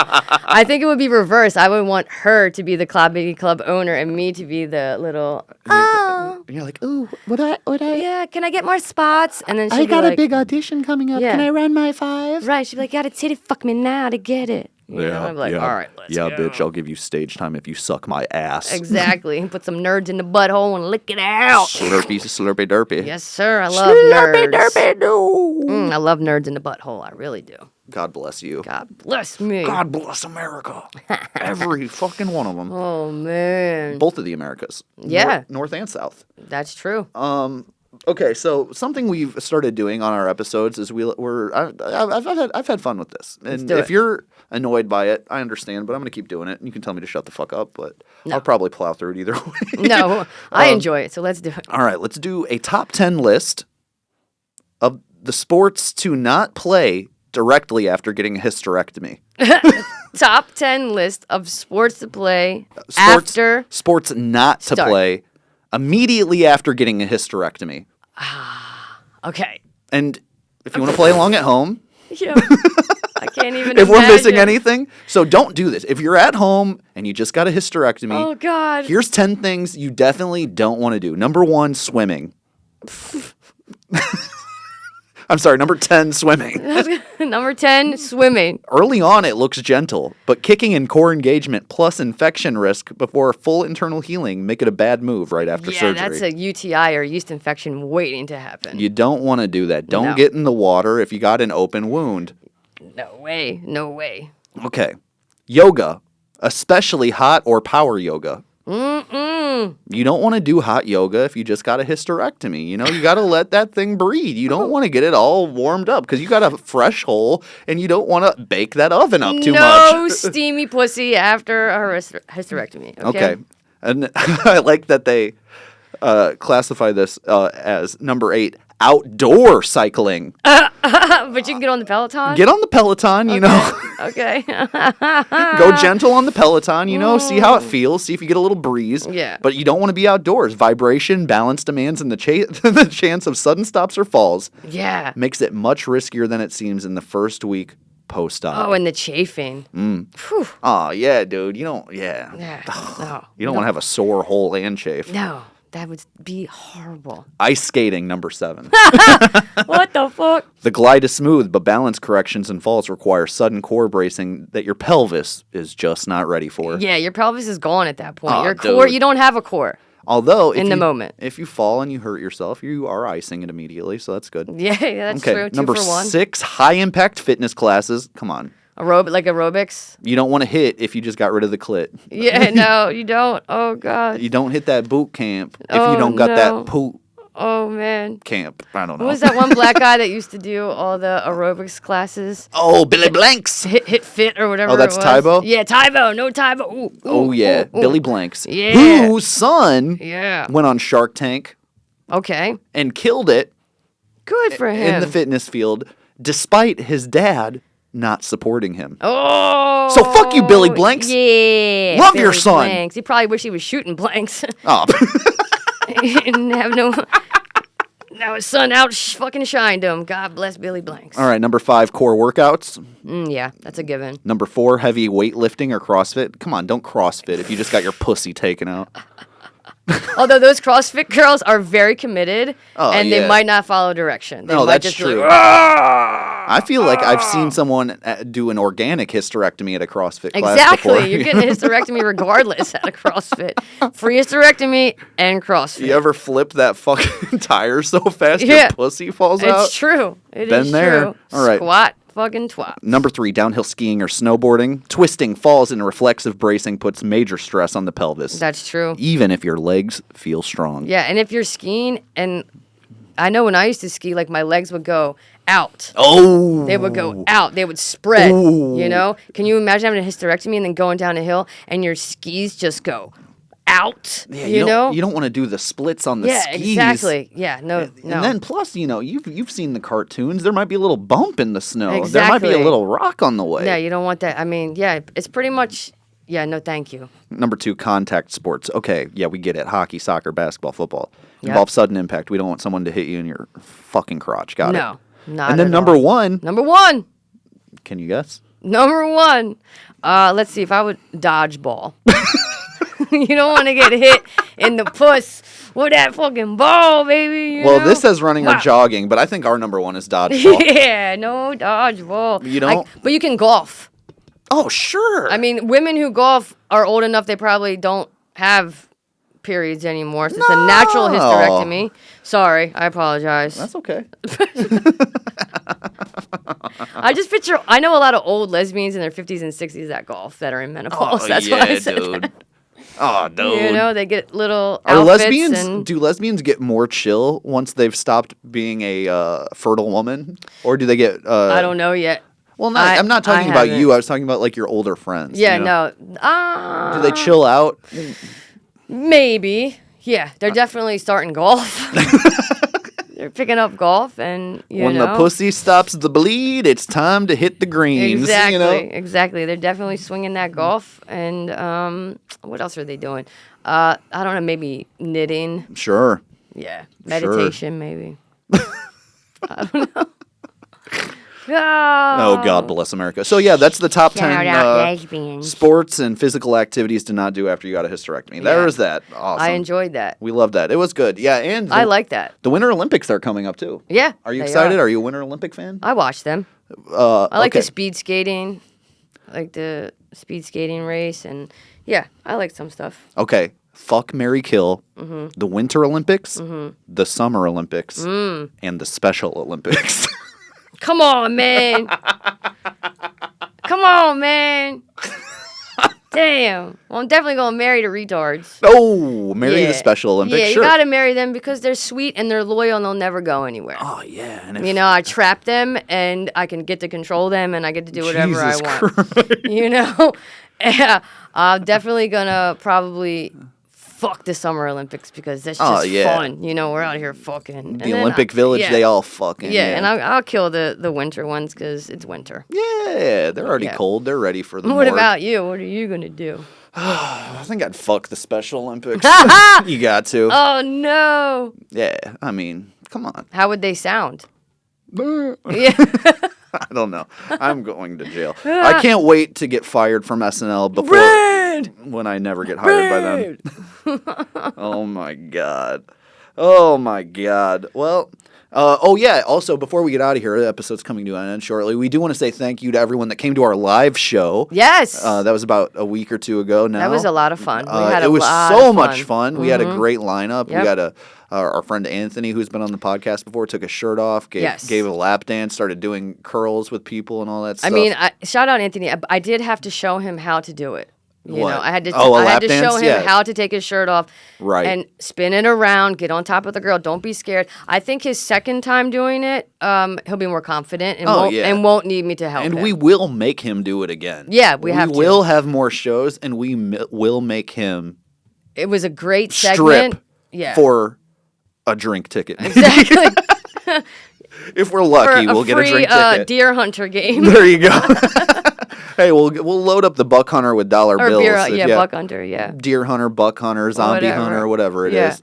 I think it would be reversed. I would want her to be the comedy club owner and me to be the little. And you're like, ooh, would I? Yeah, can I get more spots? And then I got a big audition coming up. Yeah. Can I run my 5? Right. She'd be like, you gotta titty fuck me now to get it. You know? I'm like, all right, let's go. bitch, I'll give you stage time if you suck my ass. Exactly. Put some nerds in the butthole and lick it out. Slurpy, slurpy, derpy. Yes, sir. I love nerds. Derpy, no. I love nerds in the butthole. I really do. God bless you. God bless me. God bless America. Every fucking one of them. Oh, man. Both of the Americas. Yeah. North and South. That's true. Okay, so something we've started doing on our episodes is I've had fun with this, and if you're annoyed by it, I understand, but I'm gonna keep doing it, and you can tell me to shut the fuck up, but I'll probably plow through it either way. No, I enjoy it, so let's do it. All right, let's do a top 10 list of the sports to not play directly after getting a hysterectomy. Top 10 list of sports to play after sports not to play immediately after getting a hysterectomy. Okay. And if you want to play along at home, yeah, I can't even. If we're missing anything, so don't do this. If you're at home and you just got a hysterectomy, oh god, here's 10 things you definitely don't want to do. Number 1, swimming. I'm sorry, number 10, swimming. Number 10, swimming. Early on, it looks gentle, but kicking in core engagement plus infection risk before full internal healing make it a bad move right after surgery. Yeah, that's a UTI or yeast infection waiting to happen. You don't want to do that. Don't get in the water if you got an open wound. No way. No way. Okay. Yoga, especially hot or power yoga. You don't want to do hot yoga if you just got a hysterectomy. You know, you got to let that thing breathe. You don't want to get it all warmed up because you got a fresh hole and you don't want to bake that oven up too much. No steamy pussy after a hysterectomy. Okay. And I like that they classify this as number 8, outdoor cycling. But you can get on the Peloton? Get on the Peloton, you know. Okay. Go gentle on the Peloton, you know. See how it feels. See if you get a little breeze. Yeah. But you don't want to be outdoors. Vibration, balance demands, and the the chance of sudden stops or falls Yeah. makes it much riskier than it seems in the first week post-op. Oh, and the chafing. Whew. Oh, yeah, dude. You don't, yeah. Yeah. No. You don't want to have a sore hole and chafe. No. That would be horrible. Ice skating, number 7. What the fuck? The glide is smooth, but balance corrections and falls require sudden core bracing that your pelvis is just not ready for. Yeah, your pelvis is gone at that point. Oh, Your core, dude. you don't have a core. Although, In the moment. if you fall and you hurt yourself, you are icing it immediately, so that's good. Yeah, that's true. 2 number for 1. 6, high-impact fitness classes. Come on. Like aerobics? You don't want to hit if you just got rid of the clit. Yeah, no, you don't. Oh, God. You don't hit that boot camp if Oh, you don't got no. that poop Oh, man. camp. I don't know. Who was that one black guy that used to do all the aerobics classes? Oh, Billy Blanks. Hit fit or whatever. Oh, that's it was. Tybo? Yeah, Tybo. No Tybo. Ooh, Oh, yeah. ooh, ooh. Billy Blanks. Yeah. Whose son Yeah. went on Shark Tank Okay. and killed it Good for him. in the fitness field despite his dad not supporting him. Oh. So fuck you, Billy Blanks. Yeah. Love your Billy son. Blanks. He probably wish he was shooting blanks. Oh. He didn't have no. Now his son out fucking shined him. God bless Billy Blanks. All right, number 5, core workouts. Yeah, that's a given. Number 4, heavy weightlifting or CrossFit. Come on, don't CrossFit if you just got your pussy taken out. Although those CrossFit girls are very committed, Oh, and yeah. they might not follow direction. They No, might that's just be true. like, "Ah!" I feel like I've seen someone do an organic hysterectomy at a CrossFit class Exactly. before. You're getting a hysterectomy regardless at a CrossFit. Free hysterectomy and CrossFit. You ever flip that fucking tire so fast Yeah. your pussy falls out? It's true. It is Been there. true. All right. Squat fucking twat. Number 3, downhill skiing or snowboarding. Twisting, falls, and reflexive bracing puts major stress on the pelvis. That's true. Even if your legs feel strong. Yeah, and if you're skiing, and I know when I used to ski, like my legs would go out. Oh. They would go out. They would spread. Ooh. You know? Can you imagine having a hysterectomy and then going down a hill and your skis just go out? Yeah, you know? You don't want to do the splits on the Yeah, skis. exactly. Yeah, no. And then plus, you know, you've seen the cartoons. There might be a little bump in the snow. There might be Exactly. a little rock on the way. Yeah, you don't want that. I mean, yeah, it's pretty much. Yeah, no, thank you. Number 2, contact sports. Okay, yeah, we get it. Hockey, soccer, basketball, football. Yep. Involve sudden impact. We don't want someone to hit you in your fucking crotch. Got it. No, not And then at number all. 1, Number 1. can you guess? Number 1. Let's see if I would dodgeball. You don't want to get hit in the puss with that fucking ball, baby. You Well, know? this says running or Wow. jogging, but I think our number 1 is dodgeball. Yeah, no dodgeball. You don't? But you can golf. Oh, sure. I mean, women who golf are old enough; they probably don't have periods anymore. So it's a natural No. hysterectomy. Sorry, I apologize. That's okay. I just picture. I know a lot of old lesbians in their 50s and 60s that golf that are in menopause. That's why I said dude. that. Oh, dude. You know, they get little Are outfits lesbians? and Do lesbians get more chill once they've stopped being a fertile woman, or do they get? I don't know yet. Well, I- I'm not I talking about haven't. you. I was talking about like your older friends. Yeah, you know? no. Do they chill out? Maybe. Yeah, they're definitely starting golf. They're picking up golf, and When the pussy stops the bleed, it's time to hit the greens. Exactly, You know? exactly. They're definitely swinging that golf, and what else are they doing? I don't know. Maybe knitting. Sure. Yeah, meditation. Maybe. I don't know. Oh, God bless America. So yeah, that's the top 10 Shout out lesbians. sports and physical activities to not do after you got a hysterectomy. There Yeah. is that. Awesome. I enjoyed that. We love that. It was good. Yeah, and I like that. the Winter Olympics are coming up too. Yeah. Are you they excited? Are you a Winter Olympic fan? I watched them. I like okay. the speed skating. I like the speed skating race, and yeah, I like some stuff. Okay. Fuck, marry, kill. Mm-hmm. The Winter Olympics, the Summer Olympics, and the Special Olympics. Come on, man. Come on, man. Damn. Well, I'm definitely going to marry the retards. Oh, marry the Yeah. Special Olympics. Yeah, you sure. got to marry them because they're sweet and they're loyal and they'll never go anywhere. Oh yeah, and if, You know, I trap them and I can get to control them and I get to do whatever I Jesus want. Christ. You know? Yeah, I'm definitely going to probably fuck the Summer Olympics because that's just fun. You know, we're out here fucking. And The then Olympic Village, yeah. they all fucking. Yeah, and I'll kill the winter ones because it's winter. Yeah, they're already Yeah. cold. They're ready for the What morgue. about you? What are you going to do? I think I'd fuck the Special Olympics. You got to. Oh, no. Yeah, I mean, come on. How would they sound? I Yeah. don't know. I'm going to jail. I can't wait to get fired from SNL before when I never get hired by them. Oh my god. Oh my god. Well, oh yeah, also before we get out of here, the episode's coming to an end shortly. We do want to say thank you to everyone that came to our live show. Yes. That was about a week or two ago now. That was a lot of fun. We had it was lot so of much fun. We had a great lineup. Yep. We had our friend Anthony, who's been on the podcast before, took his shirt off, gave a lap dance, started doing curls with people and all that stuff. I mean, shout out Anthony. I did have to show him how to do it. You What? know, I had to. Oh, a I lap had to dance? show him Yeah. how to take his shirt off, Right. and spin it around, get on top of the girl. Don't be scared. I think his second time doing it, he'll be more confident and won't need me to help him. And we will make him do it again. Yeah, we have to. We will have more shows, and we will make him It was a great segment. strip Yeah. for a drink ticket. Exactly. If we're lucky, For we'll get a drink free ticket. deer hunter game. There you go. Hey, we'll load up the buck hunter with dollar Or bills. beer, if yeah, you- buck hunter, yeah. Deer hunter, buck hunter, zombie Whatever. hunter, whatever it Yeah. is.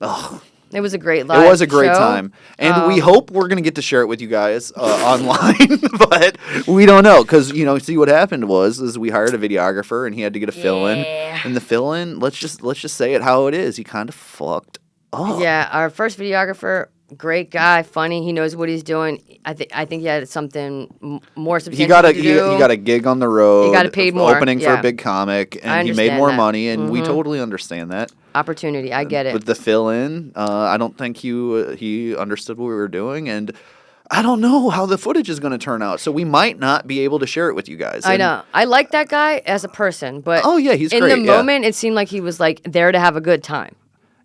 Oh, It was a great live it was a great show. time, and we hope we're gonna get to share it with you guys online, but we don't know because see what happened was we hired a videographer and he had to get a fill in, and the fill in let's just say it how it is. He kind of fucked up. Yeah, our first videographer, great guy, funny. He knows what he's doing. I think he had something more substantial He got to do. he got a gig on the road. He got paid more, opening for yeah. a big comic, I and he made understand more that. money, and we totally understand that. Opportunity, I get it. With the fill in, I don't think he understood what we were doing, and I don't know how the footage is going to turn out. So we might not be able to share it with you guys. I And- know. I like that guy as a person, but Oh yeah, he's in great. the yeah. moment, it seemed like he was like there to have a good time.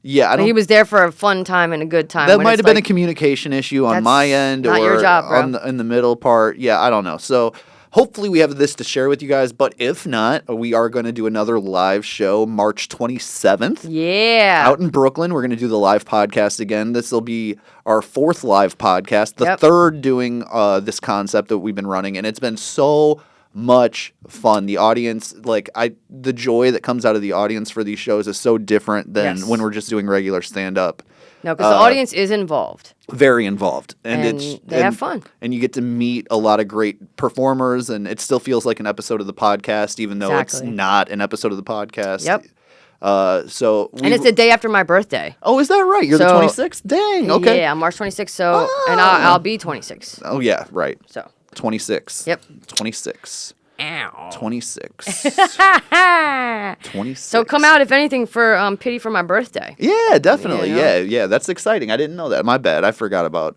Yeah, I don't. He was there for a fun time and a good time. That when might it's have been a like, communication issue on That's my end, not or your job, bro. in the middle part. Yeah, I don't know. So hopefully we have this to share with you guys. But if not, we are going to do another live show March 27th. Yeah. Out in Brooklyn, we're going to do the live podcast again. This will be our fourth live podcast, the Yep. third doing this concept that we've been running, and it's been so much fun. The audience, the joy that comes out of the audience for these shows is so different than Yes. when we're just doing regular stand up. No, because the audience is involved. Very involved, And they have fun. and you get to meet a lot of great performers, and it still feels like an episode of the podcast, even though it's Exactly. not an episode of the podcast. Yep. And And it's the day after my birthday. Oh, is that right? You're the So- 26th? Dang, okay. Yeah, I'm March 26th, so and I'll be 26. Oh, yeah, right. So 26. Yep. 26. Ow. 26. 26. So come out if anything for pity for my birthday. Yeah, definitely. You know? Yeah. That's exciting. I didn't know that. My bad. I forgot about.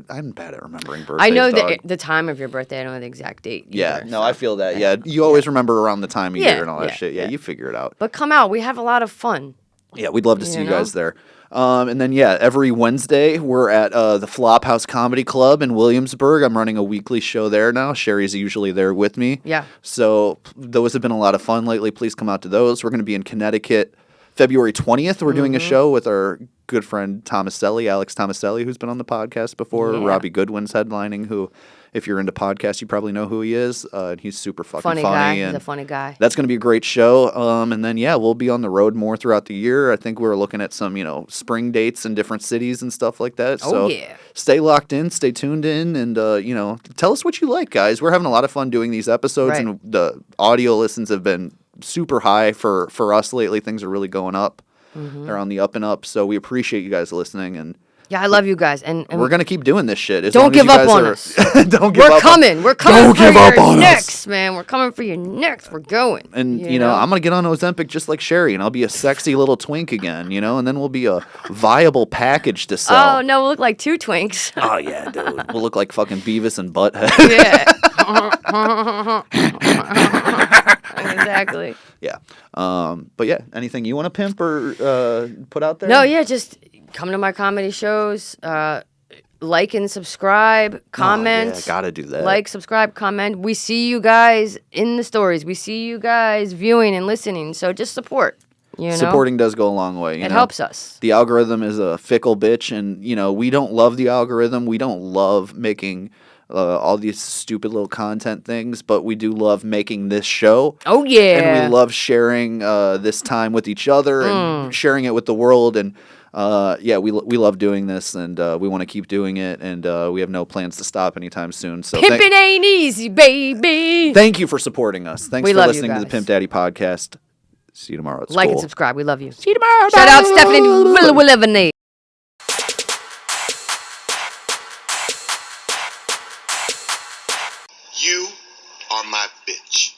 I'm bad at remembering birthdays. I know dog. the time of your birthday. I don't know the exact date. Yeah. either, No, so. I feel that. Yeah. You always remember around the time of Yeah, year and all that yeah, shit. Yeah, yeah. you figure it out. But come out. We have a lot of fun. Yeah, we'd love to see You you know? guys there. And then, every Wednesday we're at the Flophouse Comedy Club in Williamsburg. I'm running a weekly show there now. Sherry's usually there with me. Yeah. So those have been a lot of fun lately. Please come out to those. We're going to be in Connecticut February 20th. We're doing a show with our good friend Tomaselli, Alex Tomaselli, who's been on the podcast before. Yeah. Robbie Goodwin's headlining, who, if you're into podcasts, you probably know who he is. And he's super fucking Funny guy. And He's a funny guy. that's going to be a great show. And then, we'll be on the road more throughout the year. I think we're looking at some, spring dates in different cities and stuff like that. Oh, So yeah. stay locked in, stay tuned in, and, tell us what you like, guys. We're having a lot of fun doing these episodes, Right. and the audio listens have been super high for us lately. Things are really going up. They're on the up and up. So we appreciate you guys listening, and Yeah, I love you guys. And we're going to keep doing this shit. As Don't long as give you up guys on are- us. Don't give we're up. coming. We're coming Don't for give up your on us. necks, man. We're coming for your necks. We're going. And, you I'm going to get on Ozempic just like Sherry, and I'll be a sexy little twink again, and then we'll be a viable package to sell. Oh, no, we look like two twinks. Oh, yeah, dude. We'll look like fucking Beavis and Butthead. Yeah. Exactly. Yeah. But yeah, anything you want to pimp or put out there? No, yeah, just come to my comedy shows. Like and subscribe, comment. Oh, yeah, gotta do that. Like, subscribe, comment. We see you guys in the stories. We see you guys viewing and listening. So just support. You know? Supporting does go a long way. It helps us. The algorithm is a fickle bitch, and we don't love the algorithm. We don't love making all these stupid little content things, but we do love making this show. Oh yeah, and we love sharing this time with each other and sharing it with the world. And we love doing this, and we want to keep doing it, and we have no plans to stop anytime soon. So pimping ain't easy, baby. Thank you for supporting us. Thanks for listening to the guys. Pimp Daddy podcast. See you tomorrow at school. Like and subscribe. We love you. See you tomorrow. Shout out Stephanie Willevany. You are my bitch.